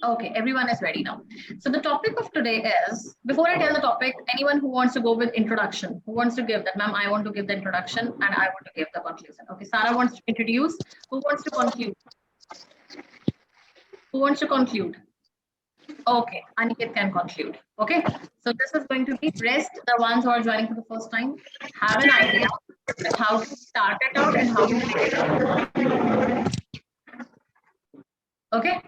Okay, everyone is ready now. So the topic of today is, before I tell the topic, anyone who wants to go with introduction, who wants to give that, ma'am, I want to give the introduction and I want to give the conclusion. Okay, Sarah wants to introduce. Who wants to conclude? Who wants to conclude? Okay, Aniket can conclude. Okay, so this is going to be rest, the ones who are joining for the first time, have an idea of how to start it out and how to make it out. Okay.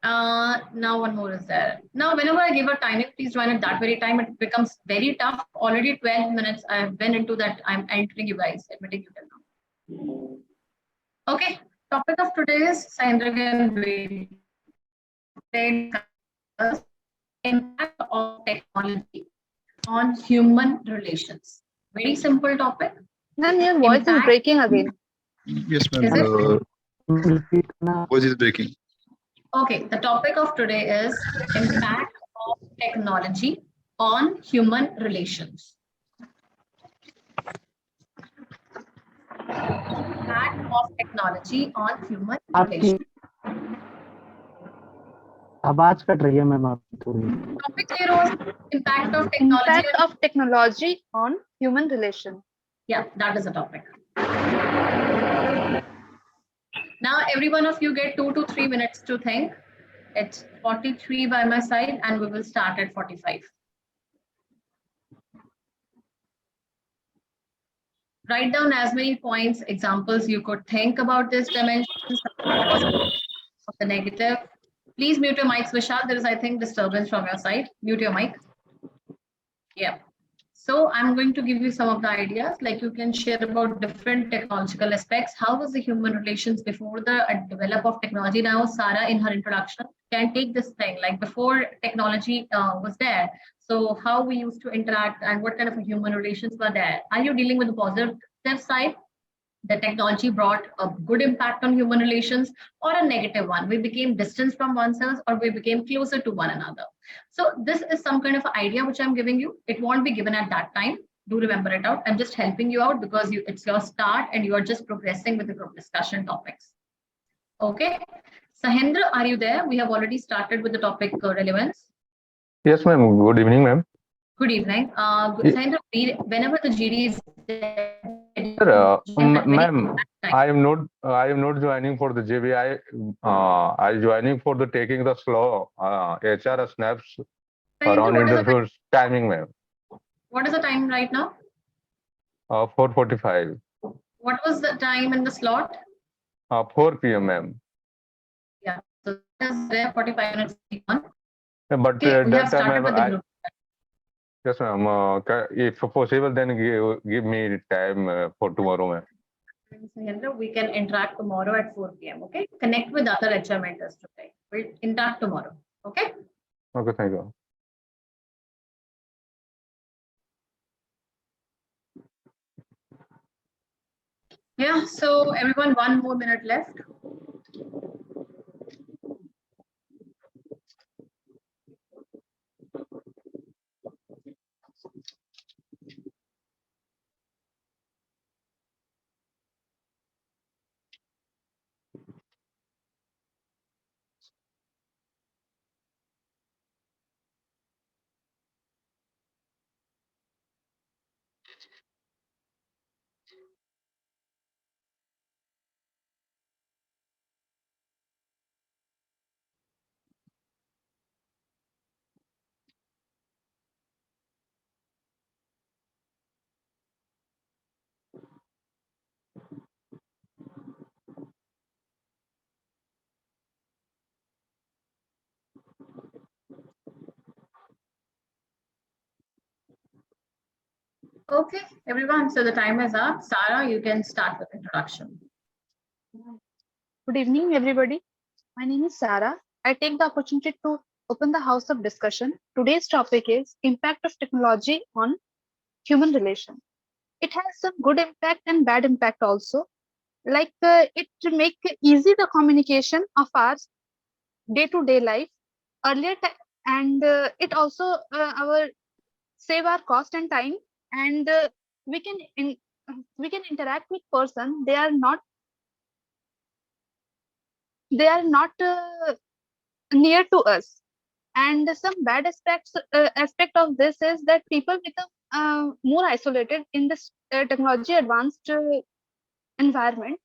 Now one more is there. Now, whenever I give a timing, please join at that very time. It becomes very tough. Already 12 minutes I have been into that. I'm entering you guys, admitting you till now. Okay. Topic of today is impact of technology on human relations. Very simple topic. Ma'am, your voice is breaking again. Yes, ma'am. Is it? Voice is breaking. Okay, the topic of today is impact of technology on human relations. Impact of technology on human relations. आवाज cut रही है ma'am आपकी थोड़ी. Topic clear was impact of technology on human relation. Yeah, that is the topic. Now, every one of you get 2 to 3 minutes to think. It's 43 by my side, and we will start at 45. Write down as many points, examples you could think about this dimension of the negative. Please mute your mics, Vishal. There is, I think, disturbance from your side. Mute your mic. Yeah. So I'm going to give you some of the ideas, like you can share about different technological aspects. How was the human relations before the develop of technology? Now, Sarah, in her introduction, can take this thing, like before technology was there. So how we used to interact and what kind of human relations were there? Are you dealing with the positive side? The technology brought a good impact on human relations, or a negative one. We became distant from oneself, or we became closer to one another. So this is some kind of idea which I'm giving you. It won't be given at that time. Do remember it out. I'm just helping you out because it's your start and you are just progressing with the group discussion topics. Okay. Sahendra, are you there? We have already started with the topic relevance. Yes, ma'am. Good evening, ma'am. Good evening. Sahendra, whenever the GD is ma'am, I am not joining for the JB. I joining for the taking the slow HR snaps around interviews timing, ma'am. What is the time right now? 4:45. What was the time in the slot? 4 p.m. ma'am. Yeah, so there 45 minutes. But Okay, that time, yes, ma'am. If possible, then give me time for tomorrow, ma'am. Sahendra, we can interact tomorrow at 4 p.m. Okay, connect with other HR mentors today. We'll interact tomorrow. Okay. Okay, thank you. Yeah. So everyone, 1 more minute left. Okay, everyone. So the time is up. Sarah, you can start with introduction. Good evening, everybody. My name is Sarah. I take the opportunity to open the house of discussion. Today's topic is impact of technology on human relation. It has some good impact and bad impact also. Like it make easy the communication of our day-to-day life earlier, and it also our save our cost and time, and we can interact with person. They are not near to us. And some bad aspect of this is that people become more isolated in this technology advanced environment.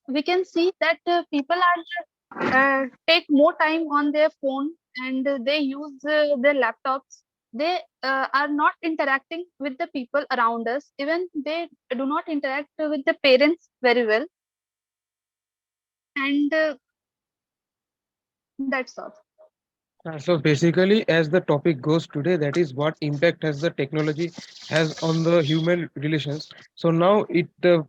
We can see that people are take more time on their phone, and they use their laptops. They are not interacting with the people around us. Even they do not interact with the parents very well. And that's all. So basically, as the topic goes today, that is what impact has the technology has on the human relations. So now it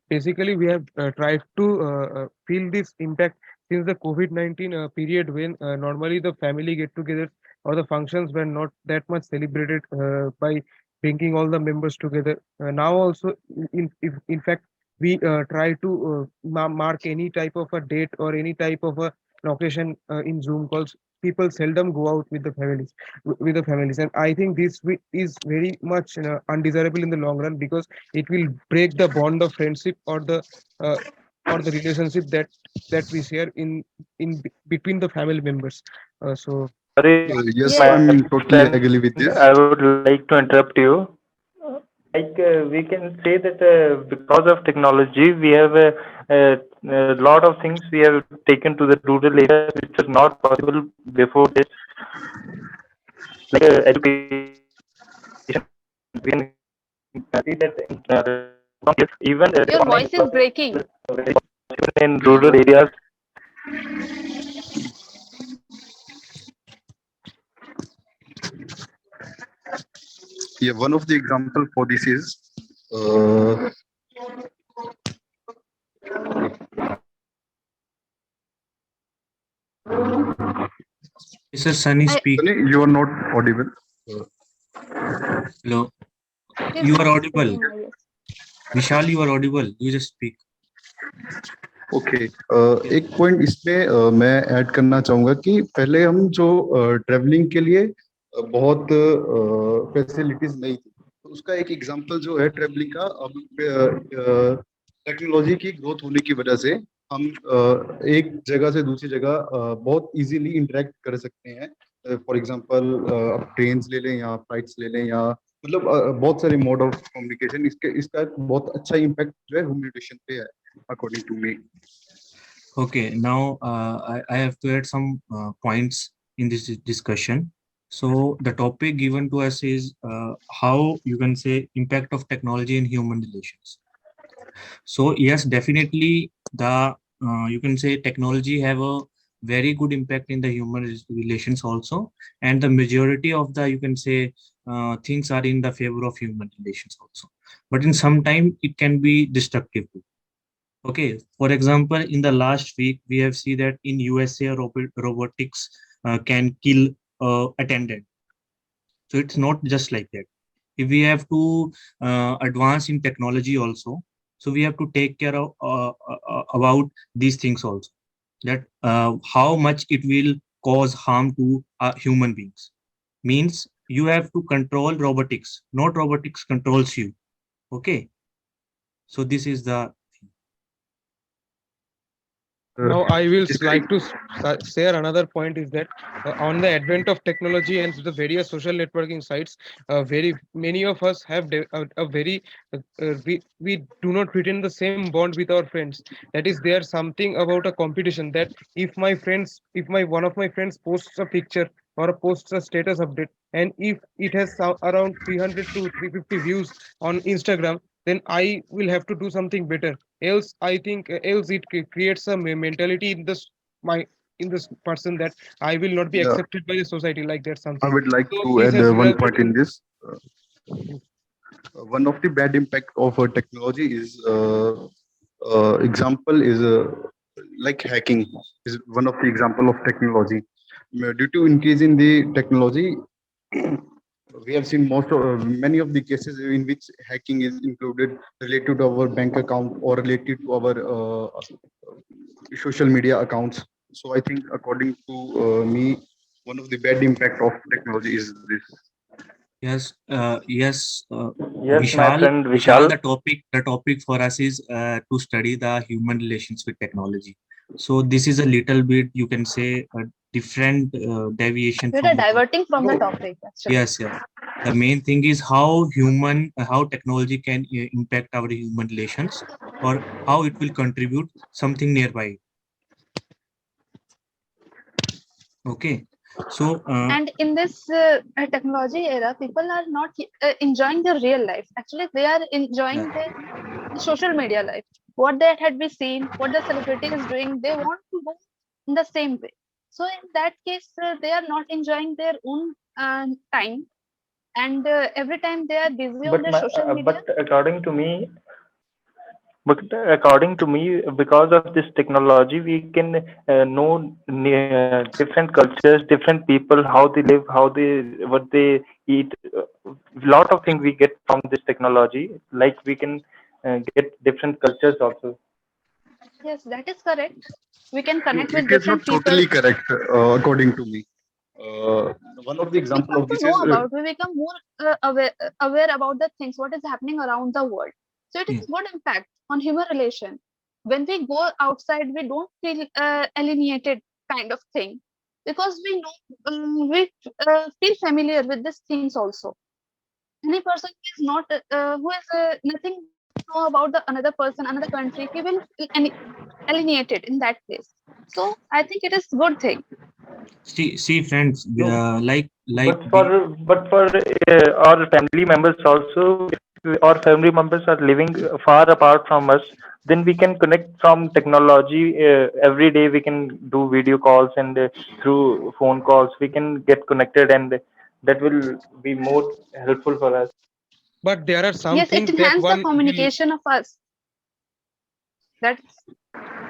basically we have tried to feel this impact since the COVID-19 period, when normally the family get together or the functions were not that much celebrated by bringing all the members together. Now also, in fact, we try to mark any type of a date or any type of a occasion in Zoom calls. People seldom go out with the families, and I think this is very much undesirable in the long run, because it will break the bond of friendship uh, or the relationship that we share in between the family members. So Sorry, Yes, Yes. my I'm totally friend, agree with this. I would like to interrupt you. Like we can say that because of technology, we have a lot of things we have taken to the rural areas which was not possible before this, like education. We can see that even Your farming voice is breaking. very possible in rural areas. Yeah, one of the example for this is uh, Mr. Sunny I, speak. Sunny, you are not audible. Hello. he's You are not audible. speaking, I guess. Vishal, you are audible. You just speak. Okay एक point इसमें मैं add करना चाहूंगा कि पहले हम जो travelling के लिए बहुत फैसिलिटीज नहीं थी, तो उसका एक एग्जांपल जो है ट्रेवलिंग का, अब टेक्नोलॉजी की ग्रोथ होने की वजह से हम एक जगह से दूसरी जगह बहुत इजीली इंटरेक्ट कर सकते हैं. फॉर एग्जांपल अब ट्रेन ले लें या फ्लाइट्स ले लें, या मतलब बहुत सारे मोड ऑफ कम्युनिकेशन. इसका एक बहुत अच्छा इम्पैक्ट जो है ह्यूमन रिलेशन पे है, according to me. Okay, now I have to add some points in this discussion. So the topic given to us is how you can say impact of technology in human relations. So yes, definitely the you can say technology have a very good impact in the human relations also, and the majority of the you can say things are in the favor of human relations also. But in some time it can be destructive too. Okay, for example, in the last week, we have seen that in USA, robotics can kill attendant. So it's not just like that. If we have to advance in technology also, so we have to take care of about these things also. That how much it will cause harm to human beings. Means you have to control robotics, not robotics controls you. Okay. So this is the now I will Yes, like to share another point, is that on the advent of technology and the various social networking sites, very many of us have a very we do not retain the same bond with our friends. That is, there something about a competition, that if my one of my friends posts a picture or posts a status update, and if it has around 300 to 350 views on Instagram, then I will have to do something better. Else I think else it creates a mentality in this my in this person, that I will not be yeah, accepted by the society, like that I something. would like So to this add has one resulted point in in this. One of the bad impact of technology is example is like hacking is one of the example of technology. Due to increase in the technology, we have seen many of the cases in which hacking is included related to our bank account or related to our social media accounts. So I think according to me, one of the bad impact of technology is this. yes, yes, Yes, my friend Vishal, Vishal. the topic for us is to study the human relations with technology. So this is a little bit, you can say, different deviation We from are the topic. diverting from the topic. Actually. Yes, yes. The main thing is how technology can impact our human relations, or how it will contribute something nearby. Okay. So And in this technology era, people are not enjoying their real life. Actually, they are enjoying their social media life. What they had been seen, what the celebrity is doing, they want to do in the same way. So in that case, they are not enjoying their own time, and every time they are busy on But their my, social media. but according to me, because of this technology, we can know different cultures, different people, how they live, what they eat. Lot of things we get from this technology. Like we can get different cultures also. Yes, that is correct. We can connect with It is not different people. totally correct, according to me. One of the We example come of to this know is about, we become more aware about the things, what is happening around the world. So it is good impact on human relation. When we go outside, we don't feel alienated kind of thing, because we know, we feel familiar with these things also. Any person who is not, who has nothing to know about the another person, another country, he will feel alienated in that case. So I think it is good thing. see friends, No. like But for our family members also, if our family members are living far apart from us, then we can connect from technology. Every day we can do video calls, and through phone calls we can get connected, and that will be more helpful for us. But there are some Yes, it things that enhances the one will. communication of us. That's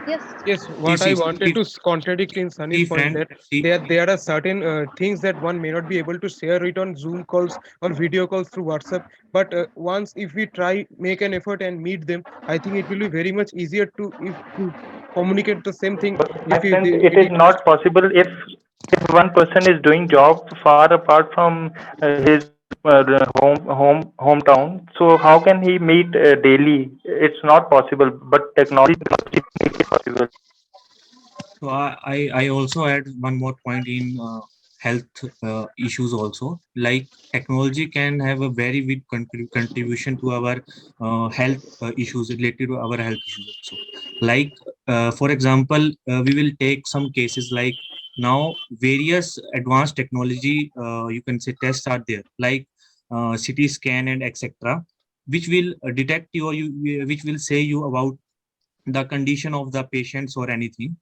yes. Yes, what I wanted to contradict in Sunny's point, friend, that there are certain things that one may not be able to share it on Zoom calls or video calls through WhatsApp. But once if we try make an effort and meet them, I think it will be very much easier to communicate the same thing But my if we friend, they it meet is each other. not possible if one person is doing job far apart from his hometown. So how can he meet daily? It's not possible. But technology makes it possible. so I also add one more point in health issues also. Like technology can have a very big contribution to our health issues, related to our health issues also. Like for example, we will take some cases like now various advanced technology, you can say tests are there, like CT scan and etc., which will detect you, or which will say you about the condition of the patients or anything,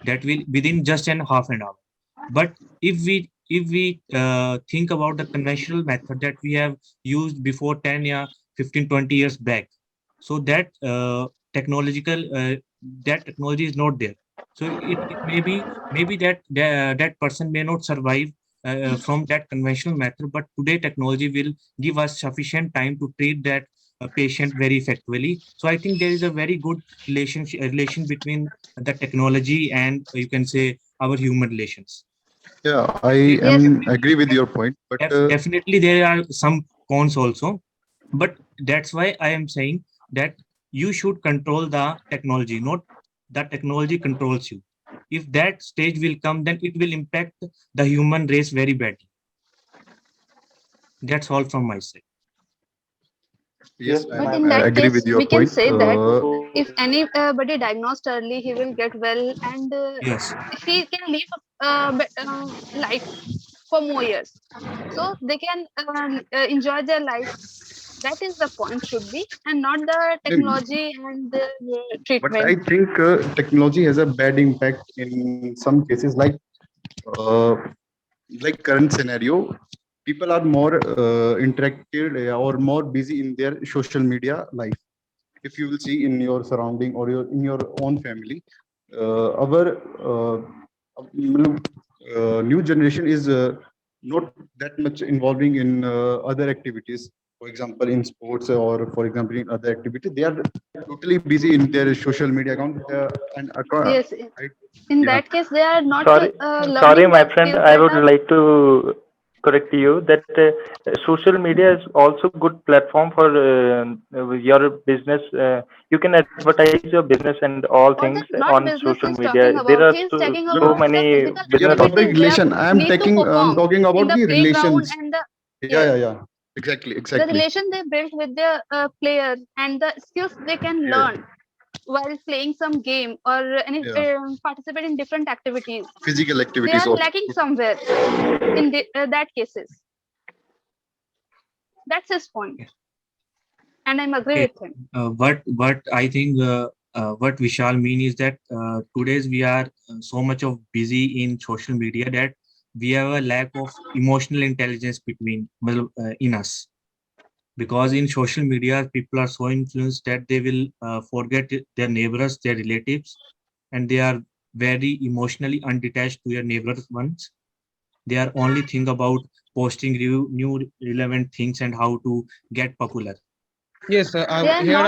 that will within just an half an hour. But if we think about the conventional method that we have used before 10 or 15 20 years back, so technological that technology is not there. So it may be, maybe that person may not survive from that conventional method, but today technology will give us sufficient time to treat that patient very effectively. So I think there is a very good relation between the technology and you can say our human relations. yeah, I Yes. am agree with your point, but Definitely there are some cons also, but that's why I am saying that you should control the technology, not the technology controls you. If that stage will come, then it will impact the human race very badly. That's all from my side. yes, But I in that agree case, with your we can point. say that if anybody diagnosed early, he will get well, and Yes. he can live life for more years. So they can enjoy their life. That is the point should be, and not the technology and the But I treatment. think technology has a bad impact in some cases, uh, like current scenario. People are more interacted or more busy in their social media life. If you will see in your surrounding or in your own family, our new generation is not that much involving in other activities. For example, in sports, or for example in other activities, they are totally busy in their social media account, Yes, I, in yeah. that case, they are not Sorry, learning my the friend. skills I that would are. like to correct you that social media is also good platform for your business. You can advertise your business and all Or things the not on business social he's media. talking There about. are He's so, talking so about the many physical Yeah, business public activities they relation. need to I'm perform talking in about the the playground relations. and the Yeah, yes, yeah, yeah. Exactly, the exactly. relation they built with their players and the skills they can Yeah, learn while playing some game or any yeah. participate in different activities. Physical They activities are also. lacking somewhere in that cases. That's his point, and I'm agree Okay. with him. What I think what Vishal mean is that today's we are so much of busy in social media that we have a lack of emotional intelligence between in us, because in social media people are so influenced that they will forget their neighbors, their relatives, and they are very emotionally undetached to their neighbors ones. They are only think about posting new relevant things and how to get popular. Yes, here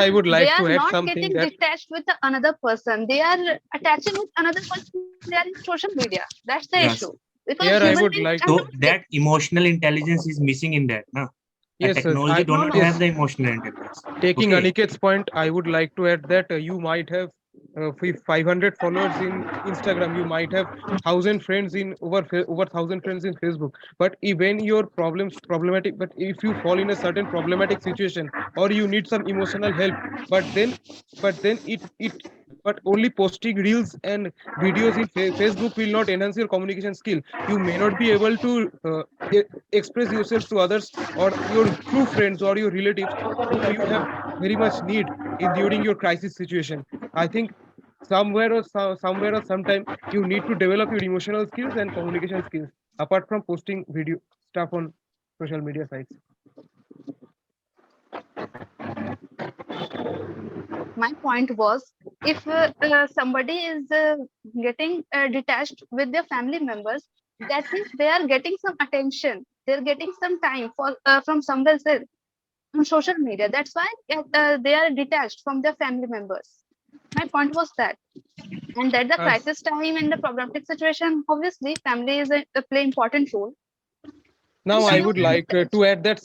I would They like are to add not something getting that detached with the another person. They are attaching with another person. They are in social media. That's the issue. Yes. Because here I human Yes. would beings like are So not that emotional intelligence is missing in that. Na? A yes, technology do no not no. have yes. the emotional intelligence. Taking Okay. Aniket's point, I would like to add that you might have 500 followers in Instagram. You might have 1,000 friends in over 1,000 friends in Facebook. But when your problematic, but if you fall in a certain problematic situation or you need some emotional help, but then but only posting reels and videos in Facebook will not enhance your communication skill. You may not be able to express yourself to others or your true friends or your relatives whom you have very much need during your crisis situation. I think somewhere or sometime you need to develop your emotional skills and communication skills apart from posting video stuff on social media sites. My point was, if somebody is getting detached with their family members, that means they are getting some attention. They're getting some time for from somewhere else on social media. That's why they are detached from their family members. My point was that, and that the Uh, crisis time and the problematic situation, obviously, family is a play important role. Now, And I some would like to add that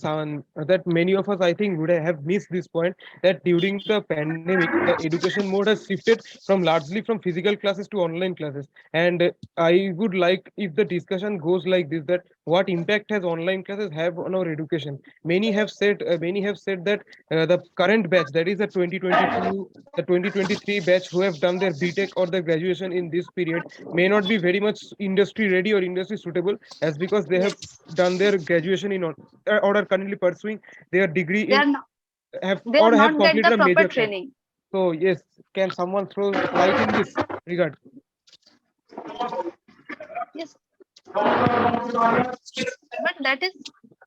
that many of us, I think, would have missed this point that during the pandemic, the education mode has shifted from largely from physical classes to online classes. And I would like, if the discussion goes like this, that what impact has online classes have on our education? Many have said that the current batch, that is the 2022, the 2023 batch, who have done their BTech or their graduation in this period, may not be very much industry ready or industry suitable, as because they have done their graduation in or are currently pursuing their degree they in are not have they are or have not get the completed a proper major course. training. So yes, can someone throw light in this regard? Yes, but that is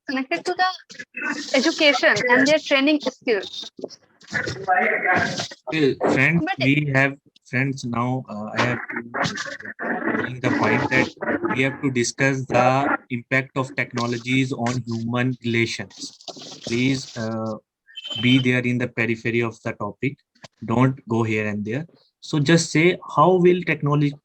connected to the education and their training skills. Okay, friends, But we have friends now. I have to bring the point that we have to discuss the impact of technologies on human relations. Please be there in the periphery of the topic. Don't go here and there. So just say how will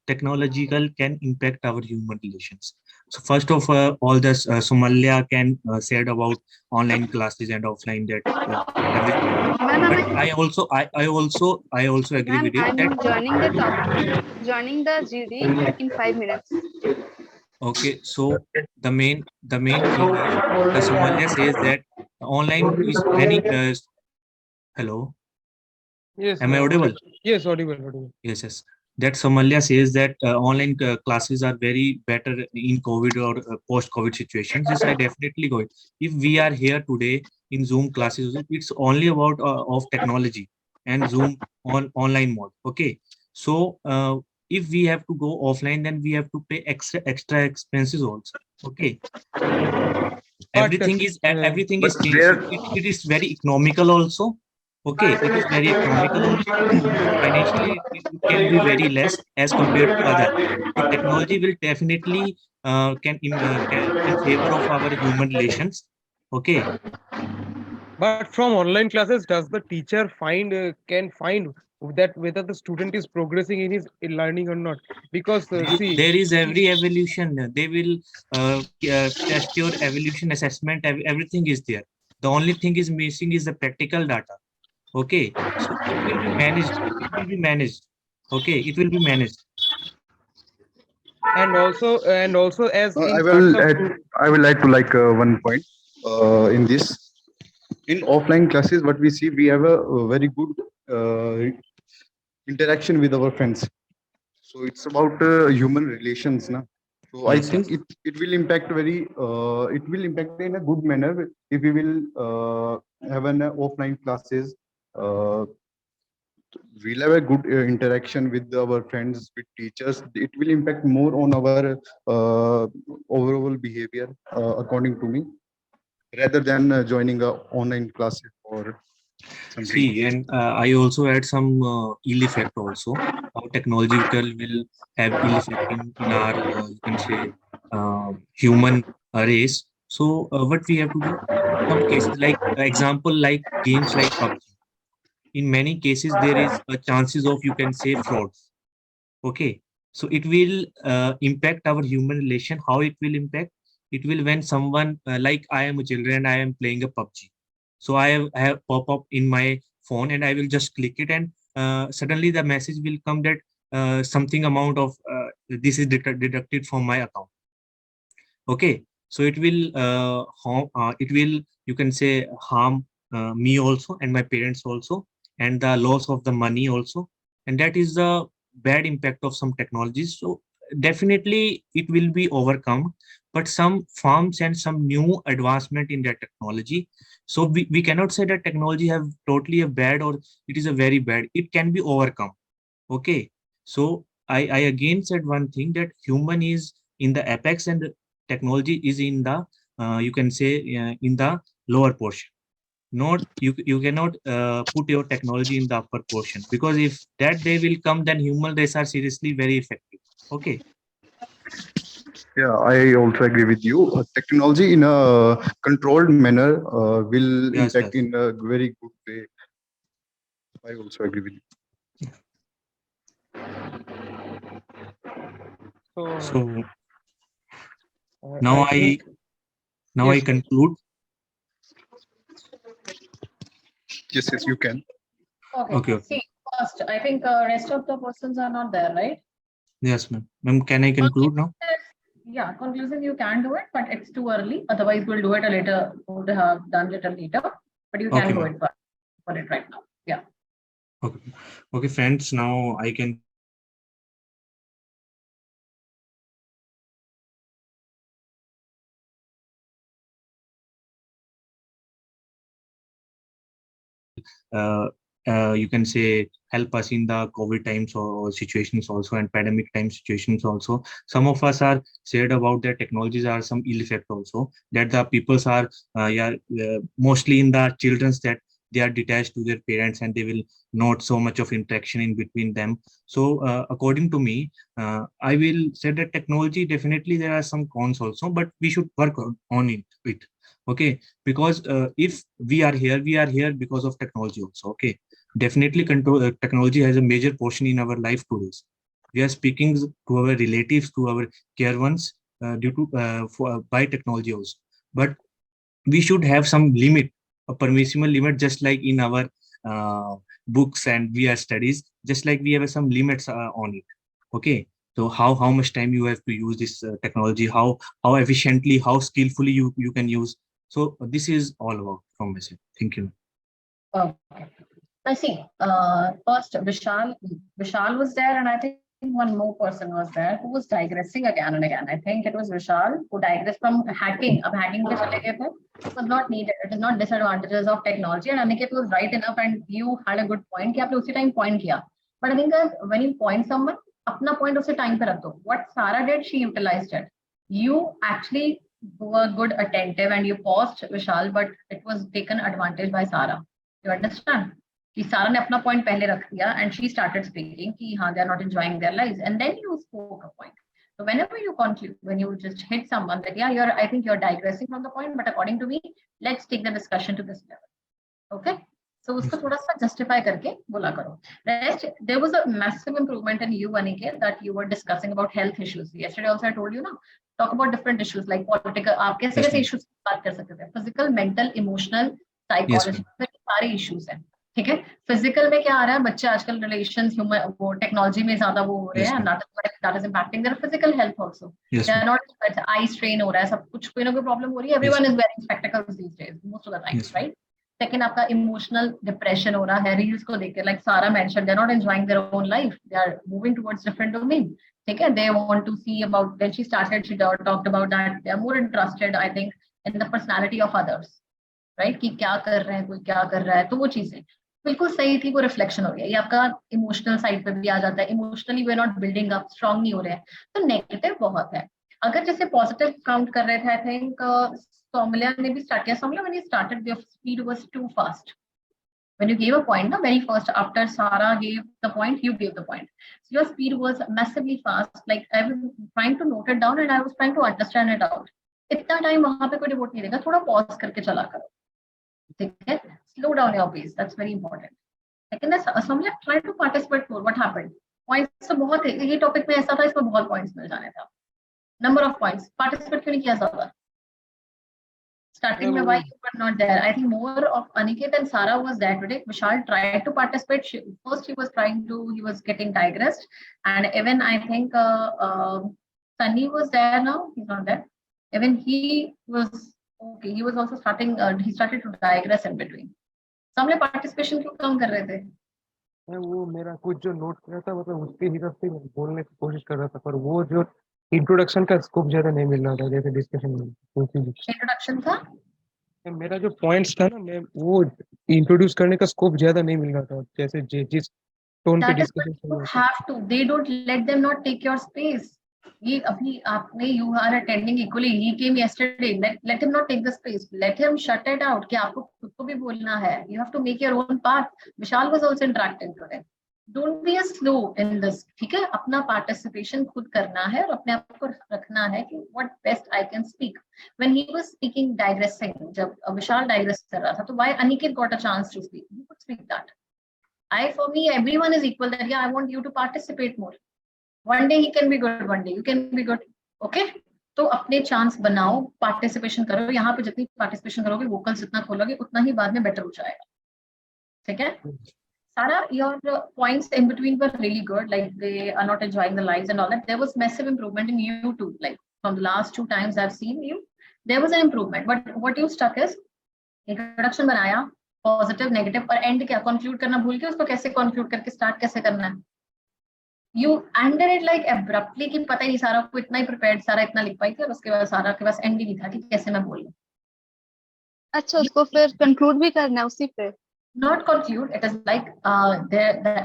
technological can impact our human relations. So first of all, this Somalia can said about online classes and offline that everything. But I also agree ma'am, with it that I'm joining the GD in 5 minutes. okay. So the main thing is the Somalia says that online is many. Hello, Yes, am I audible? yes, audible. Yes, yes. That Somalia says that online classes are very better in COVID or post-COVID situations. Yes, I definitely go it. If we are here today in Zoom classes, it's only about of technology and Zoom on online mode. Okay, so if we have to go offline, then we have to pay extra expenses also. Okay, But everything But is changed. where It is very economical also. Okay, it is very economical also. Financially, it can be very less as compared to other. So technology will definitely can in favor of our human relations. Okay. but from online classes, does the teacher can find that whether the student is progressing in his learning or not. Because see, there is every evolution. They will test your evolution assessment. Everything is there. The only thing is missing is the practical data. Okay, so it will be managed. It will be managed. Okay, it will be managed. and also as I in will parts of add. I will add to like one point in this. In offline classes, what we see, we have a very good interaction with our friends. So it's about human relations, na. So I Yes, think yes. it will impact it will impact in a good manner if we will have an offline classes. Uh, we'll have a good interaction with our friends, with teachers. It will impact more on our overall behavior, according to me, rather than joining a online classes or something. See, and I also add some ill effect also. How technological will have ill effect in our you can say human race. So what we have to do? Some cases like example like games like PUBG. In many cases there is a chances of you can say frauds. Okay, so it will impact our human relation. How it will impact? It will when someone like I am a children and I am playing a PUBG. So I have pop up in my phone and I will just click it and suddenly the message will come that something amount of this is deducted from my account. Okay, so it will harm, it will you can say harm me also and my parents also, and the loss of the money also, and that is the bad impact of some technologies. So definitely it will be overcome, but some farms and some new advancement in that technology. So we cannot say that technology have totally a bad or it is a very bad. It can be overcome. Okay, so I again said one thing, that human is in the apex and technology is in the you can say in the lower portion. Not you cannot put your technology in the upper portion, because if that day will come, then human race are seriously very effective. Okay. Yeah, I also agree with you. Technology in a controlled manner will Yes, impact yes. in a very good way. I also agree with you. so So uh, now I think I yes. conclude. Yes, yes, you can. Okay. Okay, okay. See, first, I think rest of the persons are not there, right? Yes, ma'am. Ma'am, can I conclude now? Yeah, conclusion you can do it, but it's too early. Otherwise, we'll do it a later. Would have done it a later, but you Okay, can do ma'am. it for it right now. Yeah. Okay. Okay, friends. Now I can uh, you can say help us in the COVID times or situations also, and pandemic time situations also. Some of us are said about that technologies are some ill effect also, that the peoples are yeah, mostly in the children's, that they are detached to their parents and they will not so much of interaction in between them. So according to me, I will say that technology, definitely there are some cons also, but we should work on it. Okay, because if we are here because of technology also. Okay, definitely technology has a major portion in our life today. We are speaking to our relatives, to our care ones, due to by technology also, but we should have some limit, a permissible limit, just like in our books and we are studies, just like we have some limits on it. Okay, so how much time you have to use this technology, how efficiently, how skillfully you can use. So this is all about from myself. Thank you. Okay. I see. First, Vishal was there, and I think one more person was there who was digressing again and again. I think it was Vishal who digressed from hacking. Ab hacking pe chale gaye the. It was not needed. It is not disadvantages of technology. And Aniket was right enough, and you had a good point. कि आपने उसी time point किया. But I think when you point someone, अपना point उसे time पे रख दो. What Sarah did, she utilized it. You actually were good, attentive, and you paused Vishal, but it was taken advantage by Sarah. You understand? कि सारा ने अपना point पहले रख दिया and she started speaking कि हाँ, they are not enjoying their lives, and then you spoke a point. So whenever you conclude, when you just hit someone that yeah, I think you're digressing from the point, but according to me, let's take the discussion to this level. Okay. So उसको थोड़ा सा justify करके बोला करो. Rest, there was a massive improvement in you, Aniket, that you were discussing about health issues. Yesterday also I told you ना, talk about different issues like political. आप कैसे कैसे issues बात कर सकते थे? Physical, mental, emotional, psychology, सारे issues हैं. ठीक है. Physical में क्या आ रहा है? बच्चे आजकल relations, human, वो technology में ज़्यादा वो हो रहे हैं. That is impacting their physical health also. They are not eye strain हो रहा है. सब कुछ कोई ना कोई problem हो रही है. Everyone is wearing spectacles these days, most of the times, right? Second, आपका emotional depression हो रहा है reels को देख के, like Sarah mentioned, they're not enjoying their own life, they are moving towards different domain. ठीक है, they want to see about, when she started, she talked about that they are more interested, I think, in the personality of others, right? कि क्या कर रहे हैं, कोई क्या कर रहा है, तो वो चीजें बिल्कुल सही थी, वो रिफ्लेक्शन हो गया. ये आपका इमोशनल साइड पे भी आ जाता है. Emotionally we are not building up, strong नहीं हो रहे हैं, तो नेगेटिव बहुत है. अगर जैसे पॉजिटिव काउंट कर रहे थे, आई थिंक Soumya ने भी स्टार्ट किया. Soumya, when you started, your speed was too fast. When you gave a point, the very first, after Sarah gave the point, you gave the point. So your speed was massively fast. Like I was trying to note it down and I was trying to understand it out. इतना time वहां पे कोई devote नहीं देगा. थोड़ा pause करके चला करो. ठीक है, slow down your pace. That's very important. लेकिन Soumya, try to participate more. What happened? Points तो बहुत है. ये टॉपिक में ऐसा था, इसमें बहुत पॉइंट्स मिल जाने था. Number of points. Participate क्यों नहीं किया ज्यादा? Starting में why you were not there? I think more of Aniket and Sarah was there today. Vishal tried to participate. First he was getting digressed, and even I think Sunny was there now. He's not there. Even he was okay. He was also starting. He started to digress in between. सामने participation क्यों कम कर रहे थे? वो मेरा कुछ जो note किया था, मतलब उसके हिसाब से बोलने की कोशिश कर रहा था, पर वो जो इंट्रोडक्शन का स्कोप ज्यादा नहीं मिल रहा था, जैसे डिस्कशन में. इंट्रोडक्शन था, मेरा जो पॉइंट्स था ना, मैं वो इंट्रोड्यूस करने का स्कोप ज्यादा नहीं मिल रहा था, जैसे जिस टोन पे डिस्कशन चल रहा था. have to, they don't let them not take your space. ये अभी आपने, you are attending equally, he came yesterday, let him not take the space, let him shut it out. कि आपको खुद को भी बोलना है, you have to make your own path. Vishal was also interacting today. Don't be a slow in this. ठीक है, अपना पार्टिसिपेशन खुद करना है और अपने आप को रखना है कि what best I can speak. When he was speaking, digressing, जब विशाल digress कर रहा था, तो why Aniket got a chance to speak? You could speak that. For me, everyone is equal. That yeah, I want you to participate more. One day he can be good, one day you can be good. Okay? तो अपने chance बनाओ, participation करो. यहाँ पे जितनी participation करोगे, vocals जितना खोलोगे, उतना ही बाद में बेटर हो जाएगा. ठीक है? Sarah, your points in between were really good. Like they are not enjoying the lives and all that. There was massive improvement in you too. Like from the last 2 times I've seen you, there was an improvement. But what you stuck is introduction बनाया, positive, negative, और end क्या conclude करना भूल के उसको कैसे conclude करके start कैसे करना है. You ended it like abruptly कि पता ही नहीं, सारा को इतना ही prepared, सारा इतना लिख पाई थी और उसके बाद सारा के पास end ही नहीं था कि कैसे मैं बोलूं. अच्छा, उसको फिर conclude भी करना है उसी पे. Not conclude, it is like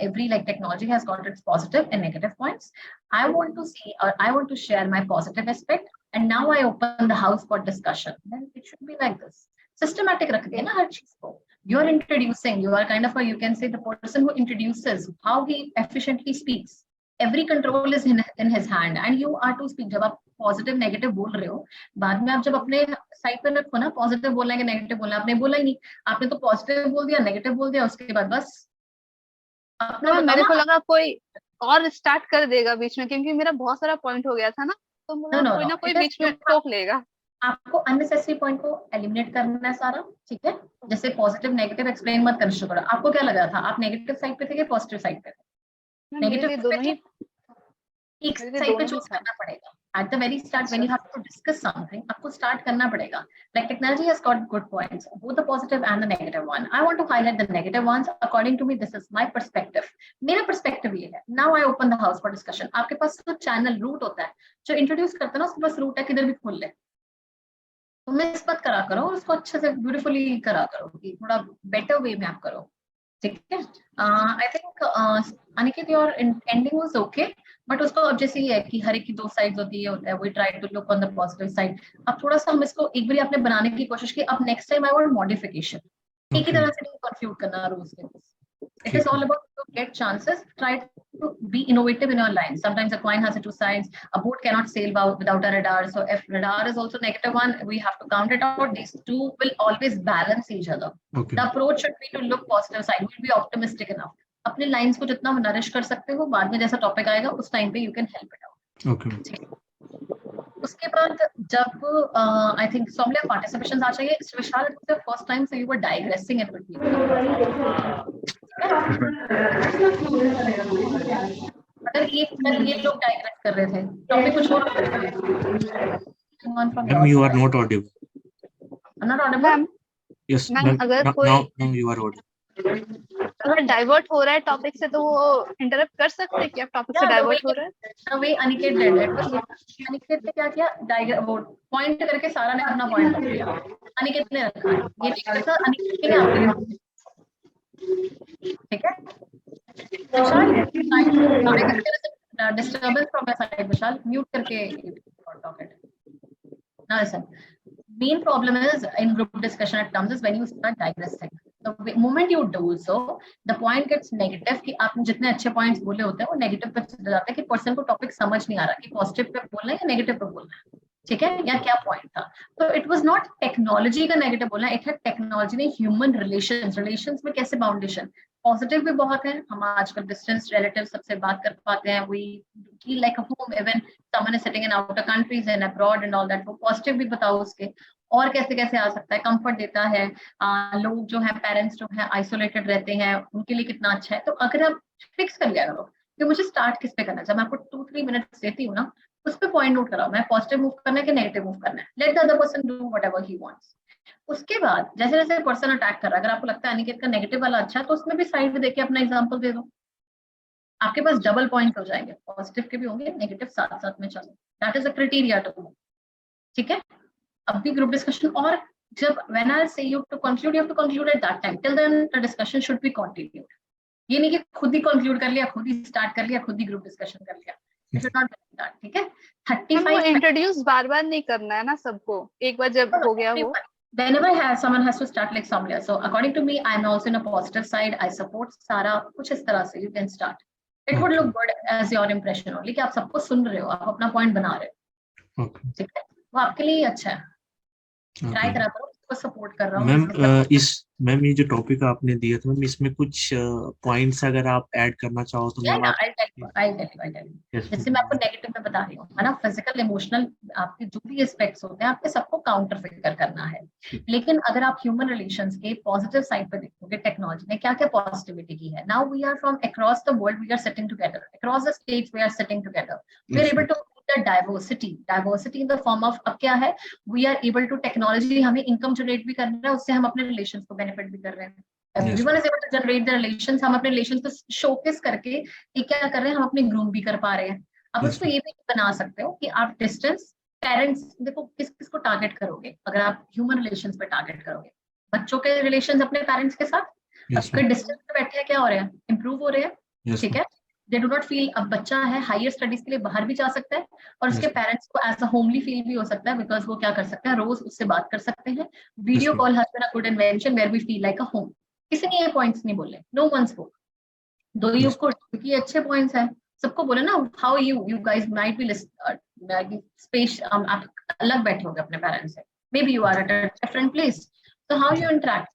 every like technology has got its positive and negative points. I want to see, or I want to share my positive aspect, and now I open the house for discussion. Then it should be like this, systematic रख दिया ना हर चीज को. You are introducing, you are kind of a, you can say, the person who introduces, how he efficiently speaks. Every control is in his hand, and you are to speak. जब आप positive negative बोल रहे हो, बाद में आप जब अपने साइड पे रखो ना, पॉजिटिव बोलना है कि नेगेटिव बोलना है, आपने बोला ही नहीं, आपने तो पॉजिटिव बोल दिया, नेगेटिव बोल दिया, उसके बाद बस अपना. मेरे को लगा कोई और स्टार्ट कर देगा बीच में, क्योंकि मेरा बहुत सारा पॉइंट हो गया था ना, तो कोई ना कोई बीच में टोक लेगा. आपको अननेसेसरी पॉइंट को एलिमिनेट करना है सारा. ठीक है, जैसे पॉजिटिव नेगेटिव एक्सप्लेन मत करना शुरू करो. आपको क्या लगा था, आप नेगेटिव साइड पे थे कि पॉजिटिव साइड पे थे? नेगेटिव दोनों ही एक साइड पे चूज करना पड़ेगा. At the very start, when you have to discuss something, आपको start करना पड़ेगा. Like technology has got good points, both the positive and the negative one. I want to highlight the negative ones. According to me, this is my perspective. मेरा perspective ये है. Now I open the house for discussion. आपके पास तो channel route होता है, जो introduce करता है ना, उसके पास route है, किधर भी खोल ले. तो मिस मत करा करो, उसको अच्छे से ब्यूटीफुली करा करो, कि थोड़ा better way में आप करो. ठीक है? I think Aniket, your ending was okay. But उसको अब जैसे ये है कि हर एक की 2 साइड्स होती है, होता है, we try to look on the positive side. अब थोड़ा सा हम इसको एक बार आपने बनाने की कोशिश की, अब next time I want modification. एक ही तरह से नहीं कंफ्यूज करना रूल्स के. It is all about to get chances, try to be innovative in your line. Sometimes a coin has two sides. A boat cannot sail without a radar. So if radar is also negative one, we have to count it out. These two will always balance each other. Okay. The approach should be to look positive side. We'll be optimistic enough. अपने lines को जितना nourish कर सकते हो, बाद में जैसा topic आएगा उस टाइम पे you can help it out. Okay. उसके बाद जब I think so many participations आ चाहिए. Vishal, it was the first time so you were digressing in between. अगर ये लोग डाइग्रेस कर रहे थे, टॉपिक कुछ और. Ma'am, you are not audible. I'm not audible. Yes, Ma'am, ma'am. अगर Now, कोई now you are audible. अगर डाइवर्ट हो रहा है टॉपिक से तो वो इंटरप्ट कर सकते हैं कि आप टॉपिक से डाइवर्ट हो रहा है. वे अनिकेत डेड है. अनिकेत ने क्या किया, वो पॉइंट करके सारा ने अपना पॉइंट रख लिया. अनिकेत ने रखा है, ये नहीं करता अनिकेत ने आपके. ठीक है Vishal, disturbance from my side. Vishal mute करके talk it. Now listen, main problem is in group discussion at times is when you start digressing. The moment you do so, the point gets negative कि आपने जितने अच्छे points बोले होते हैं वो negative पे चले जाता है कि person को topic समझ नहीं आ रहा कि positive पे बोलना है या negative पे बोलना है. ठीक है, या क्या point था. तो it was not technology का negative बोलना, it had technology ने human relations में कैसे foundation. पॉजिटिव भी बहुत है. हम आजकल डिस्टेंस रिलेटिव सबसे बात कर पाते हैं. We feel like a home even someone is sitting in outer countries and abroad and all that. वो पॉजिटिव भी बताओ उसके और कैसे कैसे आ सकता है. कंफर्ट देता है. लोग जो है पेरेंट्स जो है आइसोलेटेड रहते हैं उनके लिए कितना अच्छा है. तो अगर आप फिक्स कर लिया करो कि मुझे स्टार्ट किस पे करना है, जब मैं आपको 2-3 मिनट्स देती हूँ ना उस पर पॉइंट नोट कराओ. मैं पॉजिटिव मूव करना है कि नेगेटिव मूव करना है. Let the other person do whatever he wants. उसके बाद जैसे जैसे पर्सन अटैक कर रहा है, अगर आपको लगता है अनिकेत का नेगेटिव वाला अच्छा है तो उसमें भी साइड देके अपना एग्जांपल दे दो. आपके पास डबल पॉइंट हो जाएंगे, पॉजिटिव के भी होंगे, नेगेटिव साथ साथ में चलो. That is a criteria to. ठीक है, अब भी ग्रुप डिस्कशन. और जब when I say you to conclude, you have to conclude at that time. Till then the discussion should be continued. ये नहीं कि खुद ही कंक्लूड कर लिया, खुद ही स्टार्ट कर लिया, खुद ही ग्रुप डिस्कशन कर लिया. It should not be that. ठीक है, 35 इंट्रोड्यूस बार-बार नहीं करना है ना सबको, एक बार जब हो गया वो. Whenever someone has to start like somewhere. So according to me, I'm also in a positive side. I support Sara. कुछ इस तरह से you can start. It would look good as your impression only कि आप सबको सुन रहे हो, आप अपना पॉइंट बना रहे हो. ठीक है, वो आपके लिए अच्छा है. ट्राई करा करो, उसको सपोर्ट कर रहा हूँ. मैम ये जो टॉपिक आपने दिया था मैम, इसमें कुछ पॉइंट्स अगर आप ऐड करना चाहो तो मैम I'll tell you. जैसे मैं आपको नेगेटिव में बता रही हूँ, है ना. फिजिकल इमोशनल आपके जो भी एस्पेक्ट्स होते हैं आपके सबको काउंटर फिगर करना है. लेकिन अगर आप ह्यूमन रिलेशंस के पॉजिटिव साइड पे देखोगे, टेक्नोलॉजी ने क्या क्या पॉजिटिविटी की है. Now we are from across the world, we are sitting together across the states, we are sitting together. We are able to the diversity in the form of अब क्या है, we are able to technology हमें income generate भी कर रहा है, उससे हम अपने relations को benefit भी कर रहे हैं. Everyone is able to generate the relations. हम अपने relations को showcase करके ये क्या कर रहे हैं, हम अपने groom भी कर पा रहे हैं. अब उसको ये भी बना सकते हो कि आप distance पेरेंट्स, देखो किस किस को टारगेट करोगे. अगर आप ह्यूमन रिलेशंस पे टारगेट करोगे, बच्चों के रिलेशंस अपने पेरेंट्स के साथ, आपके डिस्टेंस पे बैठे हैं क्या हो रहे हैं, इंप्रूव हो रहे हैं. ठीक है, दे डू नॉट फील. अब बच्चा है हायर स्टडीज के लिए बाहर भी जा सकता है और उसके पेरेंट्स को एज अ होमली फील भी हो सकता है, बिकॉज वो क्या कर सकते हैं, रोज उससे बात कर सकते हैं. Video call has been a good invention where we feel like a home. किसी ने ये पॉइंट्स नहीं बोले, no one spoke, though you could, क्योंकि ये अच्छे पॉइंट्स हैं. सबको बोले ना, how you guys might be space, आप अलग बैठे होगे अपने पेरेंट्स से, may be you are at a different place, so how you interact.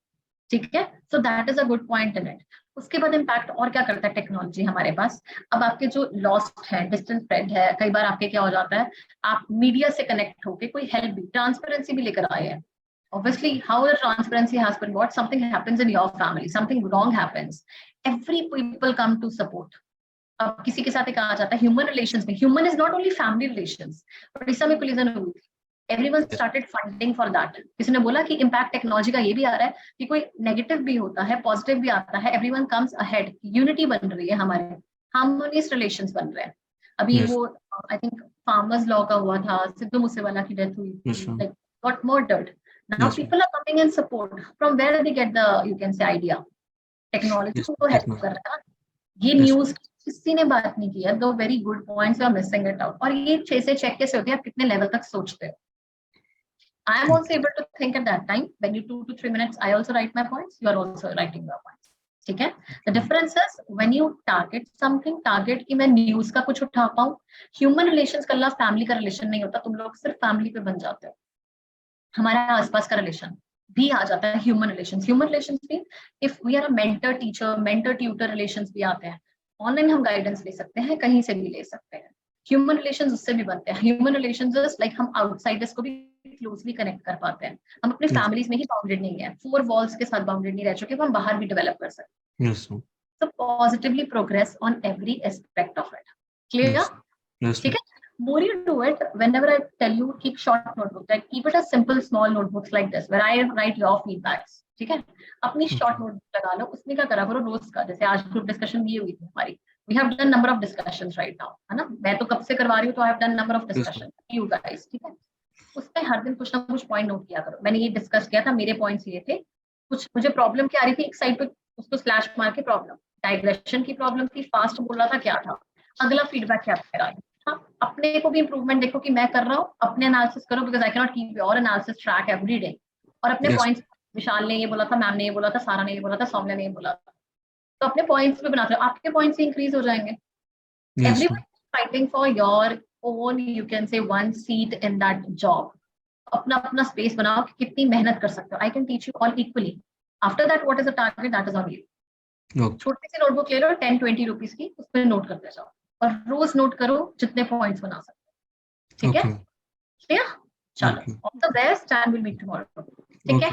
ठीक है, so that is a good point in it. उसके बाद इम्पैक्ट और क्या करता है टेक्नोलॉजी हमारे पास. अब आपके जो लॉस्ट है, डिस्टेंस स्प्रेड है, कई बार आपके क्या हो जाता है, आप मीडिया से कनेक्ट होके कोई हेल्प भी, ट्रांसपेरेंसी भी लेकर आए हैं. Obviously, how the transparency has been, what something happens in your family, something wrong happens, every people come to support. अब किसी के साथ एक आ जाता है ह्यूमन रिलेशंस में, human is not only family relations, but इस समय कोलिजन हुई थी. Everyone started funding for that. किसी ने बोला कि इम्पैक्ट टेक्नोलॉजी का ये भी आ रहा है कि कोई नेगेटिव भी होता है, पॉजिटिव भी आता है. एवरीवन कम्स अहेड, यूनिटी बन रही है, हमारे हार्मोनियस रिलेशंस बन रहे हैं. अभी वो आई थिंक फार्मर्स लॉ का हुआ था, सिद्धू मूसेवाला की डेथ हुई, like got murdered. Now people are coming in support. From where they get the, you can say, idea? Technology को हेल्प कर रहा है. ये न्यूज किसी ने बात नहीं की है. दो very good points you are missing it out. और ये 6 से चेक कैसे होते हैं, आप कितने लेवल तक सोचते हो. I am also able to think at that time when you 2 to 3 minutes I also write my points, you are also writing your points. ठीक है. The difference is when you target something, target कि मैं news का कुछ उठा पाऊं. Human relations का family का रिलेशन नहीं होता, तुम लोग सिर्फ फैमिली पे बन जाते हो. हमारा आसपास का रिलेशन भी आ जाता है ह्यूमन रिलेशंस. ह्यूमन रिलेशंस भी if we are a mentor teacher, mentor tutor relations भी आते हैं. ऑनलाइन हम गाइडेंस ले सकते हैं, कहीं से भी ले सकते हैं. ह्यूमन रिलेशंस उससे भी बनते हैं. ह्यूमन रिलेशंस लाइक हम आउटसाइडर्स को भी क्लोजली कनेक्ट कर पाते हैं. हम अपने फैमिलीज में ही बाउंडेड नहीं है, 4 वॉल्स के साथ बाउंडेड नहीं रह चुके, हम बाहर भी डेवलप कर सकते हैं. So positively progress on every aspect of it. Clear? ठीक है. More you do it, whenever I tell you keep short notebooks, like keep it as simple small notebooks like this where I write your feedbacks. ठीक है. अपनी short notebook लगा लो, उसमें क्या करा करो रोज का. जैसे आज ग्रुप डिस्कशन ये हुई थी हमारी. We have done number of discussions right now, है ना. मैं तो कब से करवा रही हूँ, तो I have done number of discussions. You guys, ठीक है. उसमें हर दिन कुछ ना कुछ पॉइंट नोट किया करो. मैंने ये डिस्कस किया था, मेरे पॉइंट्स ये थे. कुछ मुझे प्रॉब्लम क्या आ रही थी, एक साइड पे उसको स्लैश मार के प्रॉब्लम, डाइग्रेशन की प्रॉब्लम थी, फास्ट बोल रहा था, क्या था, अगला फीडबैक क्या करा. हाँ, अपने को भी इंप्रूवमेंट देखो कि मैं कर रहा हूँ, अपने एनालिसिस करो, because I can not keep your analysis track every day. और अपने पॉइंट्स, विशाल ने ये बोला था, मैम ने ये बोला था, सारा ने ये बोला था, सौम्या ने ये बोला था, तो अपने पॉइंट्स भी बनाते हो, आपके पॉइंट्स इंक्रीज हो जाएंगे. Everyone fighting for your own, you can say one seat in that job. अपना अपना स्पेस बनाओ कि कितनी मेहनत कर सकते हो. I can teach you all equally. After that what is the target, that is on you. छोटी सी नोटबुक ले लो 10-20 रुपीज की, उसमें नोट करते जाओ और रोज नोट करो जितने पॉइंट्स बना सकते हो. ठीक है. क्लियर? चलो, all the best and will meet tomorrow. ठीक है.